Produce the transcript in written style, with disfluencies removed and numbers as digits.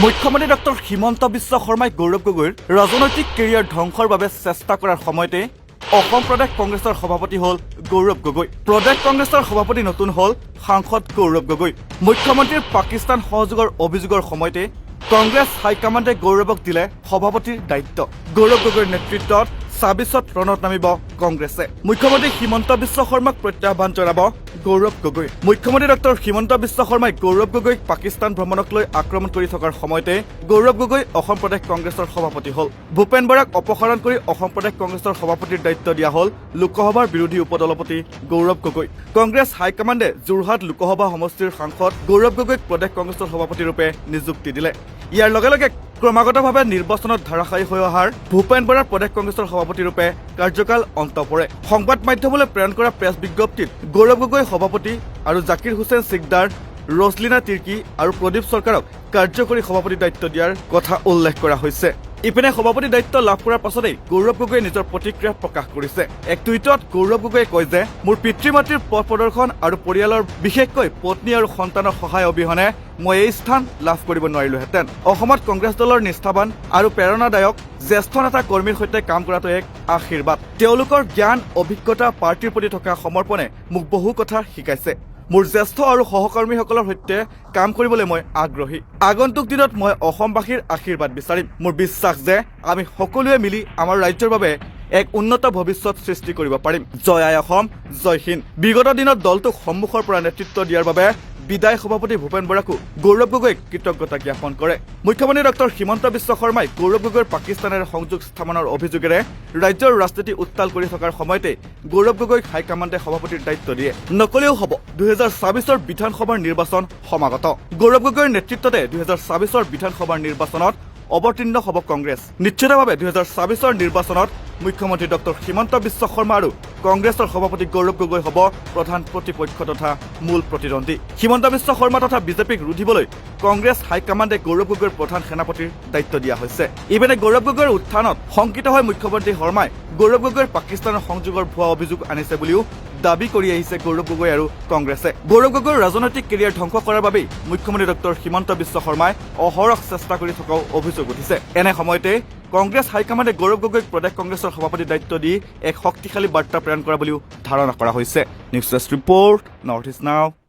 মুখ্যমন্ত্ৰী ডক্টৰ হিমন্ত বিশ্ব শৰ্মাই গৌৰৱ গগৈৰ ৰাজনৈতিক কেৰিয়াৰ ধ্বংসৰ বাবে চেষ্টা কৰাৰ সময়তে অসম প্ৰদেশ কংগ্ৰেছৰ সভাপতি হ'ল গৌৰৱ গগৈ। প্ৰদেশ কংগ্ৰেছৰ সভাপতি নতুন হ'ল সাংসদ গৌৰৱ গগৈ। মুখ্যমন্ত্ৰীৰ পাকিস্তান সহযোগৰ অভিযোগৰ সময়তে কংগ্ৰেছ হাইকমাণ্ডে গৌৰৱক দিলে সভাপতিৰ দায়িত্ব। গৌৰৱ গগৈৰ নেতৃত্বত ২৬ত ৰণত নামিব কংগ্ৰেছে। মুখ্যমন্ত্ৰী হিমন্ত বিশ্ব শৰ্মাক প্ৰত্যাহ্বান জনাব গৌৰৱ গগৈ। মুখ্যমন্ত্ৰী ডক্টৰ হিমন্ত বিশ্ব শৰ্মাই গৌৰৱ গগৈক পাকিস্তান ভ্ৰমণক লৈ আক্ৰমণ কৰি থকাৰ সময়তে গৌৰৱ গগৈ অসম প্ৰদেশ কংগ্ৰেছৰ সভাপতি হ'ল। ভূপেন বৰাক অপসাৰণ কৰি অসম প্ৰদেশ কংগ্ৰেছৰ সভাপতিৰ দায়িত্ব দিয়া হ'ল লোকসভাৰ বিৰোধী উপদলপতি গৌৰৱ গগৈ। কংগ্ৰেছ হাইকমাণ্ডে যোৰহাট লোকসভা সমষ্টিৰ সাংসদ গৌৰৱ গগৈক প্ৰদেশ কংগ্ৰেছৰ সভাপতিৰূপে নিযুক্তি দিলে। ইয়াৰ লগে লগে ক্ৰমাগতভাৱে নিৰ্বাচনত ধাৰাসায়ী হৈ অহাৰ ভূপেন বৰাৰ প্ৰদেশ কংগ্ৰেছৰ সভাপতিৰূপে কাৰ্যকাল অন্ত পৰে। সংবাদ মাধ্যমলৈ প্ৰেৰণ কৰা প্ৰেছ বিজ্ঞপ্তিত গৌৰৱ গগৈ সভাপতি আৰু জাকিৰ হুছেইন সিকদাৰ, ৰছলিনা তিৰ্কী আৰু প্ৰদীপ চৰকাৰক কাৰ্যকৰী সভাপতিৰ দায়িত্ব দিয়াৰ কথা উল্লেখ কৰা হৈছে। ইপিনে সভাপতি দায়িত্ব লাভ কৰাৰ পাছতেই গৌৰৱ গগৈয়ে নিজৰ প্ৰতিক্ৰিয়া প্ৰকাশ কৰিছে। এক টুইটত গৌৰৱ গগৈয়ে কয় যে মোৰ পিতৃ মাতৃৰ পথ প্ৰদৰ্শন আৰু পৰিয়ালৰ বিশেষকৈ পত্নী আৰু সন্তানৰ সহায় অবিহনে মই এই স্থান লাভ কৰিব নোৱাৰিলোহেঁতেন। অসমত কংগ্ৰেছ দলৰ নিষ্ঠাবান আৰু প্ৰেৰণাদায়ক জ্যেষ্ঠ নেতা কৰ্মীৰ সৈতে কাম কৰাটো এক আশীৰ্বাদ। তেওঁলোকৰ জ্ঞান অভিজ্ঞতা পাৰ্টীৰ প্ৰতি থকা সমৰ্পণে মোক বহু কথা শিকাইছে। মোৰ জ্যেষ্ঠ আৰু সহকৰ্মীসকলৰ সৈতে কাম কৰিবলৈ মই আগ্ৰহী। আগন্তুক দিনত মই অসমবাসীৰ আশীৰ্বাদ বিচাৰিম। মোৰ বিশ্বাস যে আমি সকলোৱে মিলি আমাৰ ৰাজ্যৰ বাবে এক উন্নত ভৱিষ্যত সৃষ্টি কৰিব পাৰিম। জয় আই অসম, জয় হিন্দ। বিগত দিনত দলটোক সন্মুখৰ পৰা নেতৃত্ব দিয়াৰ বাবে বিদায় সভাপতি ভূপেন বৰাকো গৌৰৱ গগৈক কৃতজ্ঞতা জ্ঞাপন কৰে। মুখ্যমন্ত্ৰী ডক্টৰ হিমন্ত বিশ্ব শৰ্মাই গৌৰৱ গগৈৰ পাকিস্তানেৰে সংযোগ স্থাপনৰ অভিযোগেৰে ৰাজ্যৰ ৰাজনীতি উত্তাল কৰি থকাৰ সময়তে গৌৰৱ গগৈক হাইকমাণ্ডে সভাপতিৰ দায়িত্ব দিয়ে। নকলেও হ'ব, ২০২৬ৰ বিধানসভাৰ নিৰ্বাচন সমাগত। গৌৰৱ গগৈৰ নেতৃত্বতে ২০২৬ৰ বিধানসভাৰ নিৰ্বাচনত অৱতীৰ্ণ হ'ব কংগ্ৰেছ। নিশ্চিতভাৱে ২০২৬ৰ নিৰ্বাচনত মুখ্যমন্ত্ৰী ডক্টৰ হিমন্ত বিশ্ব শৰ্মা আৰু কংগ্ৰেছৰ সভাপতি গৌৰৱ গগৈ হ'ব প্ৰধান প্ৰতিপক্ষ তথা মূল প্ৰতিদ্বন্দ্বী। হিমন্ত বিশ্ব শৰ্মা তথা বিজেপিক ৰুধিবলৈ কংগ্ৰেছ হাইকমাণ্ডে গৌৰৱ গগৈৰ প্ৰধান সেনাপতিৰ দায়িত্ব দিয়া হৈছে। ইপিনে গৌৰৱ গগৈৰ উত্থানত শংকিত হৈ মুখ্যমন্ত্ৰী শৰ্মাই গৌৰৱ গগৈৰ পাকিস্তানৰ সংযোগৰ ভুৱা অভিযোগ আনিছে বুলিও দাবী কৰি আহিছে গৌৰৱ গগৈ আৰু কংগ্ৰেছে। গৌৰৱ গগৈৰ ৰাজনৈতিক কেৰিয়াৰ ধ্বংস কৰাৰ বাবেই মুখ্যমন্ত্ৰী ডক্টৰ হিমন্ত বিশ্ব শৰ্মাই অহৰহ চেষ্টা কৰি থকাও অভিযোগ উঠিছে। এনে সময়তে কংগ্ৰেছ হাইকমাণ্ডে গৌৰৱ গগৈক প্ৰদেশ কংগ্ৰেছৰ সভাপতিৰ দায়িত্ব দি এক শক্তিশালী বাৰ্তা প্ৰেৰণ কৰা বুলিও ধাৰণা কৰা হৈছে। News desk report, north east নাও।